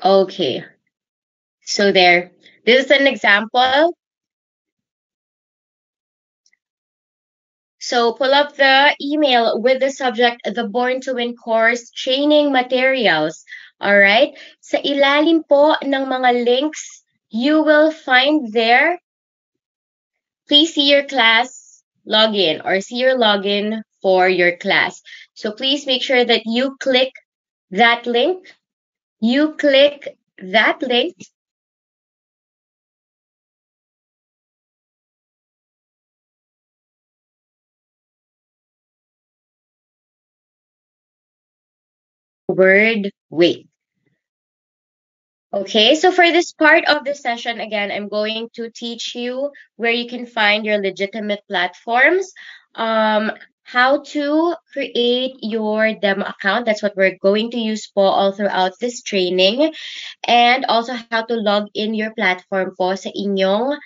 Okay. So there. This is an example. So pull up the email with the subject, the Born to Win course training materials. All right? Sa ilalim po ng mga links, you will find there, please see your class login or see your login for your class. So please make sure that you click that link. You click that link. Word wait. Okay, so for this part of the session, again, I'm going to teach you where you can find your legitimate platforms, how to create your demo account. That's what we're going to use po all throughout this training, and also how to log in your platform po sa inyong,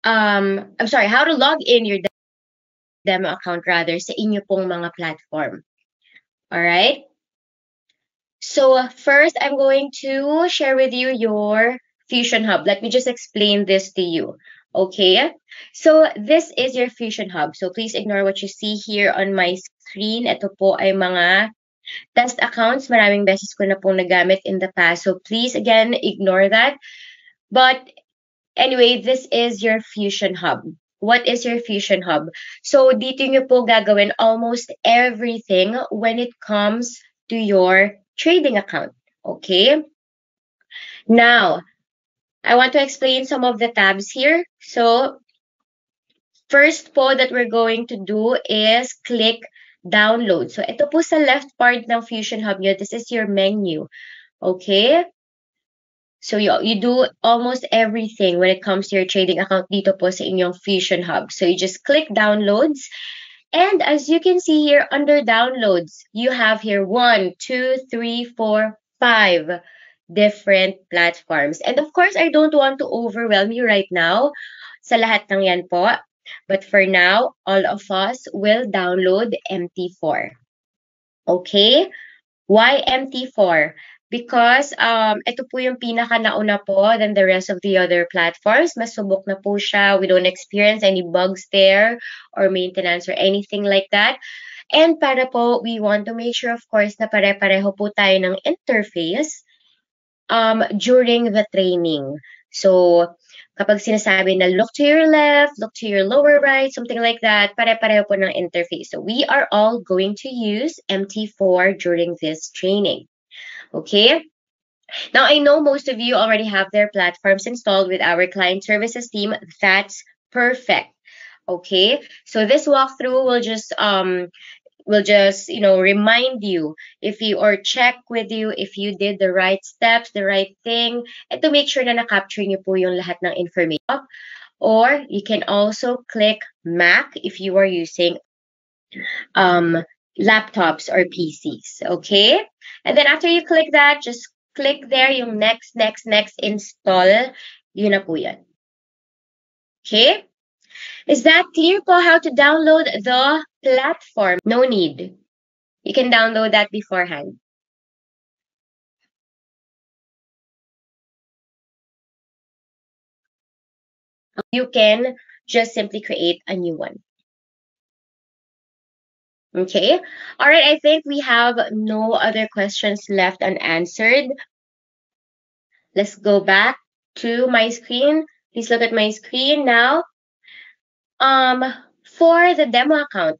I'm sorry, how to log in your demo account rather sa inyo pong mga platform. All right? So first, I'm going to share with you your Fusion Hub. Let me just explain this to you. Okay, so this is your Fusion Hub. So please ignore what you see here on my screen. Ito po ay mga test accounts. Maraming beses ko na pong nagamit in the past. So please, again, ignore that. But anyway, this is your Fusion Hub. What is your Fusion Hub? So dito nyo po gagawin almost everything when it comes to your trading account. Okay? Now, I want to explain some of the tabs here. So, first po that we're going to do is click download. So, ito po sa left part ng Fusion Hub nyo, this is your menu. Okay? So, you do almost everything when it comes to your trading account dito po sa inyong Fusion Hub. So, you just click downloads. And as you can see here under downloads, you have here 1, 2, 3, 4, 5 different platforms. And of course, I don't want to overwhelm you right now sa lahat ng yan po. But for now, all of us will download MT4. Okay? Why MT4? Because ito po yung pinaka nauna po than the rest of the other platforms. Mas subok na po siya. We don't experience any bugs there or maintenance or anything like that. And para po, we want to make sure, of course, na pare-pareho po tayo ng interface during the training. So, kapag sinasabi na look to your left, look to your lower right, something like that, pare-pareho po ng interface. So, we are all going to use MT4 during this training. Okay? Now, I know most of you already have their platforms installed with our client services team. That's perfect. Okay? So, this walkthrough will just remind you if you or check with you if you did the right steps, the right thing, and to make sure na na-capture niyo po yung lahat ng information. Or you can also click Mac if you are using laptops or PCs. Okay? And then after you click that, just click there yung next install. Yun na po yan. Okay? Is that clear po how to download the platform? No need. You can download that beforehand. You can just simply create a new one. Okay. All right. I think we have no other questions left unanswered. Let's go back to my screen. Please look at my screen now. For the demo account,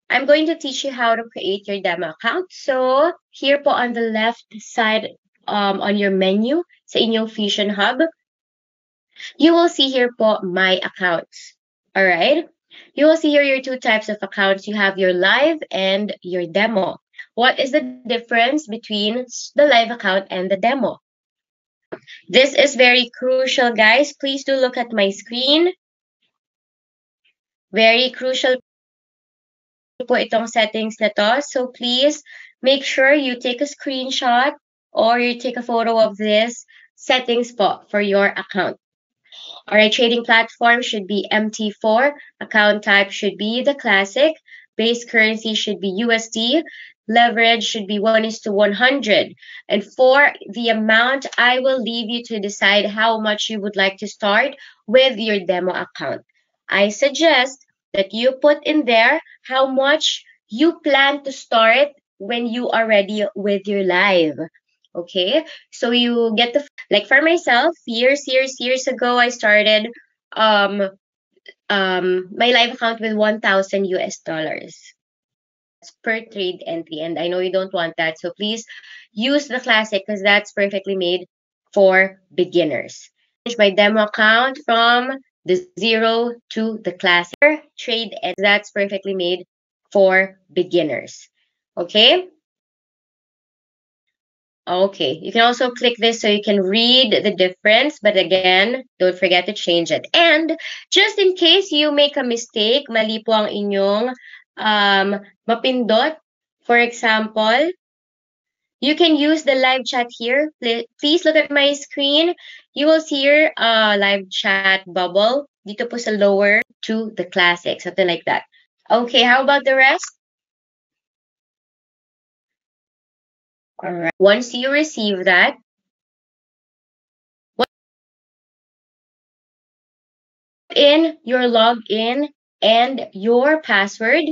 I'm going to teach you how to create your demo account. So here po on the left side on your menu sa inyong Fusion Hub, you will see here po my accounts. All right. You will see here your two types of accounts. You have your live and your demo. What is the difference between the live account and the demo? This is very crucial, guys. Please do look at my screen. Very crucial po itong settings na to. So please make sure you take a screenshot or you take a photo of this settings po for your account. All right, trading platform should be MT4. Account type should be the classic. Base currency should be USD. leverage should be 1:100. And for the amount, I will leave you to decide how much you would like to start with your demo account. I suggest that you put in there how much you plan to start when you are ready with your live. Okay, so you get the, like for myself, years ago, I started my live account with 1,000 US dollars per trade entry. And I know you don't want that. So please use the classic because that's perfectly made for beginners. My demo account from the zero to the classic trade, and that's perfectly made for beginners. Okay. Okay, you can also click this so you can read the difference, but again, don't forget to change it. And just in case you make a mistake, mali po ang inyong mapindot, for example, you can use the live chat here. Please look at my screen. You will see your live chat bubble dito po sa lower to the classic, something like that. Okay, how about the rest? All right. Once you receive that, in your login and your password.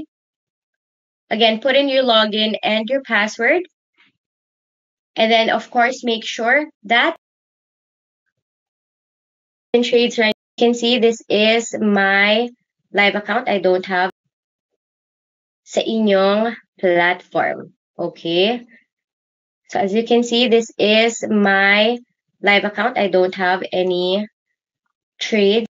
Again, put in your login and your password. And then, of course, make sure that in trades, right, you can see this is my live account. I don't have sa inyong platform. Okay. So as you can see, this is my live account. I don't have any trade